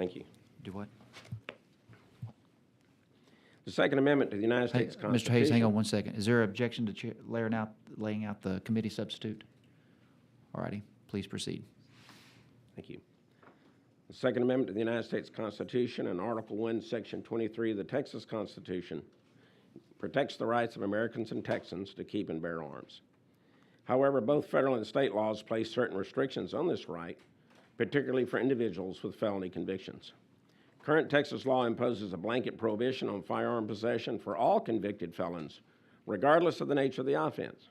Thank you. Do what? The Second Amendment to the United Hey, States Constitution. Mr. Hayes, hang on one second. Is there an objection to laying out the committee substitute? All righty, please proceed. Thank you. The Second Amendment to the United States Constitution and Article 1, Section 23 of the Texas Constitution protects the rights of Americans and Texans to keep and bear arms. However, both federal and state laws place certain restrictions on this right, particularly for individuals with felony convictions. Current Texas law imposes a blanket prohibition on firearm possession for all convicted felons, regardless of the nature of the offense.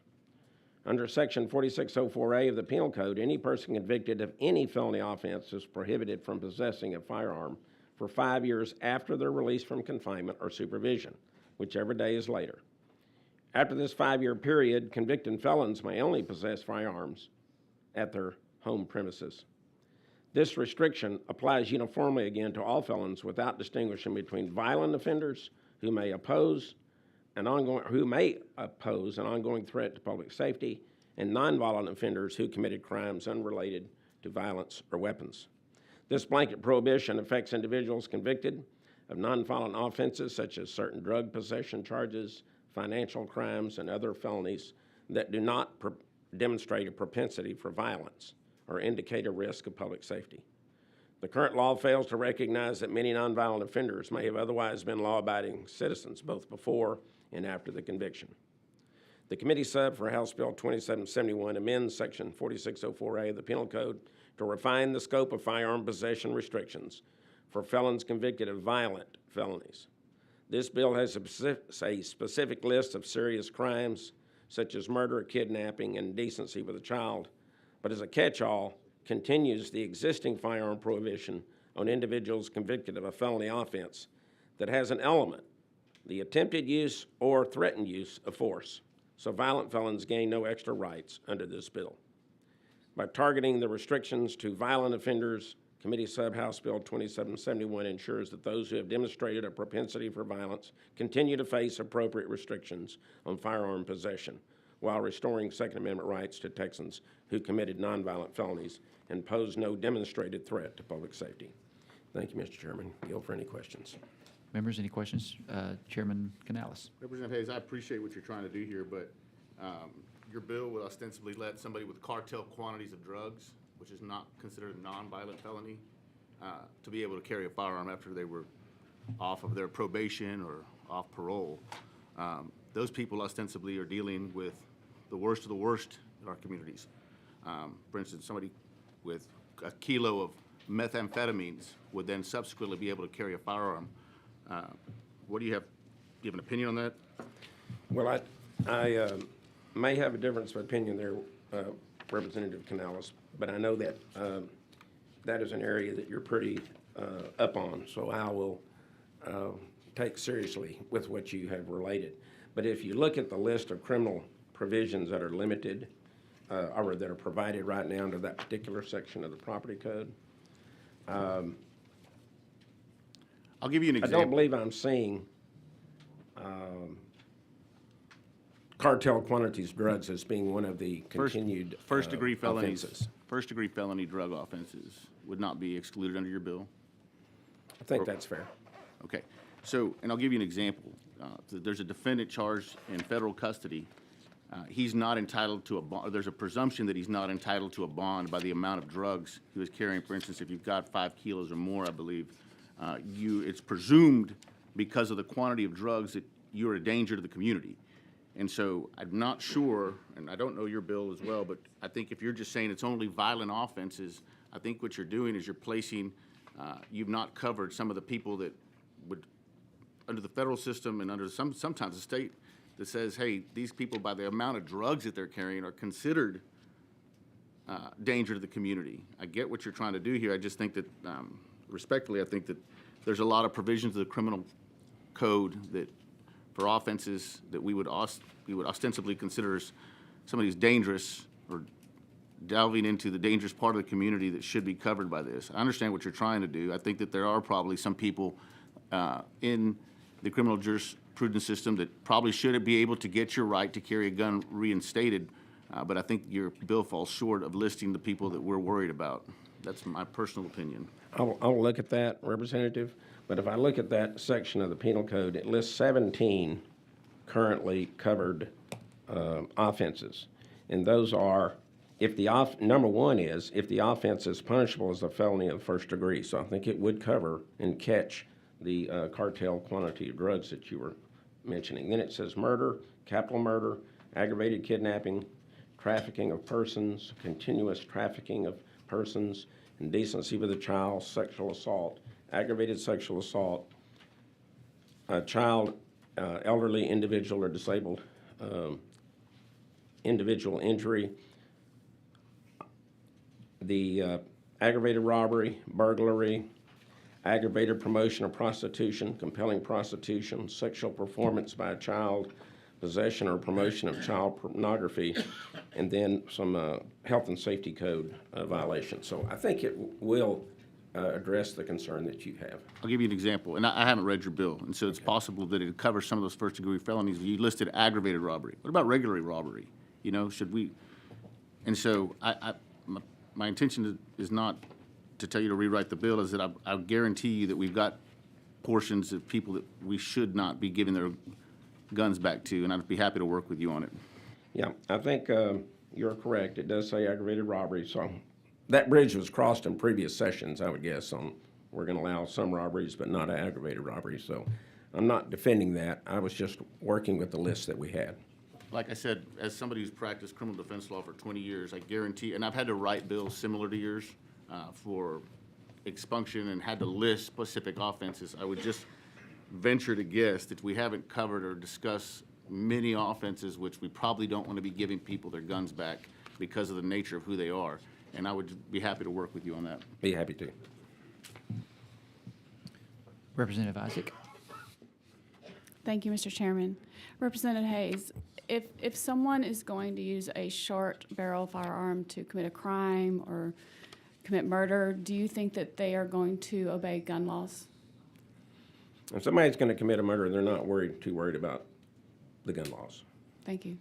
Under Section 4604A of the Penal Code, any person convicted of any felony offense is prohibited from possessing a firearm for 5 years after their release from confinement or supervision, whichever day is later. After this 5-year period, convicted felons may only possess firearms at their home premises. This restriction applies uniformly again to all felons without distinguishing between violent offenders who may oppose an ongoing threat to public safety and nonviolent offenders who committed crimes unrelated to violence or weapons. This blanket prohibition affects individuals convicted of nonviolent offenses such as certain drug possession charges, financial crimes, and other felonies that do not demonstrate a propensity for violence or indicate a risk of public safety. The current law fails to recognize that many nonviolent offenders may have otherwise been law-abiding citizens both before and after the conviction. The committee sub for House Bill 2771 amends Section 4604A of the Penal Code to refine the scope of firearm possession restrictions for felons convicted of violent felonies. This bill has a specific list of serious crimes such as murder, kidnapping, and indecency with a child, but as a catch-all, continues the existing firearm prohibition on individuals convicted of a felony offense that has an element, the attempted use or threatened use of force, so violent felons gain no extra rights under this bill. By targeting the restrictions to violent offenders, Committee Sub House Bill 2771 ensures that those who have demonstrated a propensity for violence continue to face appropriate restrictions on firearm possession, while restoring Second Amendment rights to Texans who committed nonviolent felonies and pose no demonstrated threat to public safety. Thank you, Mr. Chairman. Yield for any questions. Members, any questions? Chairman Canales. Representative Hayes, I appreciate what you're trying to do here, but your bill would ostensibly let somebody with cartel quantities of drugs, which is not considered a nonviolent felony, to be able to carry a firearm after they were off of their probation or off parole. Those people ostensibly are dealing with the worst of the worst in our communities. For instance, somebody with a kilo of methamphetamines would then subsequently be able to carry a firearm. What do you have? Do you have an opinion on that? Well, I may have a difference of opinion there, Representative Canales, but I know that that is an area that you're pretty up on, so I will take seriously with what you have related. But if you look at the list of criminal provisions that are limited or that are provided right now under that particular section of the property code, I'll give you an example. I don't believe I'm seeing cartel quantities of drugs as being one of the continued First-degree felonies, offenses. first-degree felony drug offenses would not be excluded under your bill? I think that's fair. Okay. So, and I'll give you an example. There's a defendant charged in federal custody. He's not entitled to a bond. There's a presumption that he's not entitled to a bond by the amount of drugs he was carrying. For instance, if you've got 5 kilos or more, I believe, it's presumed because of the quantity of drugs that you're a danger to the community. And so I'm not sure, and I don't know your bill as well, but I think if you're just saying it's only violent offenses, I think what you're doing is you're placing, you've not covered some of the people that would, under the federal system and under sometimes the state, that says, hey, these people, by the amount of drugs that they're carrying, are considered danger to the community. I get what you're trying to do here. I just think that, respectfully, I think that there's a lot of provisions of the criminal code that, for offenses that we would ostensibly consider as somebody who's dangerous or delving into the dangerous part of the community that should be covered by this. I understand what you're trying to do. I think that there are probably some people in the criminal jurisprudence system that probably should be able to get your right to carry a gun reinstated, but I think your bill falls short of listing the people that we're worried about. That's my personal opinion. I'll look at that, Representative, but if I look at that section of the penal code, it lists 17 currently covered offenses. And those are, if the number one is, if the offense is punishable as a felony of the first degree. So I think it would cover and catch the cartel quantity of drugs that you were mentioning. Then it says murder, capital murder, aggravated kidnapping, trafficking of persons, continuous trafficking of persons, indecency with a child, sexual assault, aggravated sexual assault, a child, elderly, individual, or disabled individual injury, the aggravated robbery, burglary, aggravated promotion of prostitution, compelling prostitution, sexual performance by a child, possession or promotion of child pornography, and then some health and safety code violations. So I think it will address the concern that you have. I'll give you an example, and I haven't read your bill, and so it's possible that it covers some of those first-degree felonies. You listed aggravated robbery. What about regular robbery? You know, should we? And so my intention is not to tell you to rewrite the bill, is that I guarantee you that we've got portions of people that we should not be giving their guns back to, and I'd be happy to work with you on it. Yeah, I think you're correct. It does say aggravated robbery, so that bridge was crossed in previous sessions, I would guess, on we're going to allow some robberies but not aggravated robberies. So I'm not defending that. I was just working with the list that we had. Like I said, as somebody who's practiced criminal defense law for 20 years, I guarantee, and I've had to write bills similar to yours for expunction and had to list specific offenses. I would just venture to guess that we haven't covered or discussed many offenses which we probably don't want to be giving people their guns back because of the nature of who they are. And I would be happy to work with you on that. Be happy to. Representative Isaac. Thank you, Mr. Chairman. Representative Hayes, if someone is going to use a short barrel firearm to commit a crime or commit murder, do you think that they are going to obey gun laws? If somebody's going to commit a murder, they're not too worried about the gun laws. Thank you.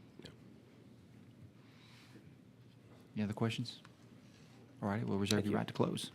Any other questions? All righty, we'll reserve your right to close.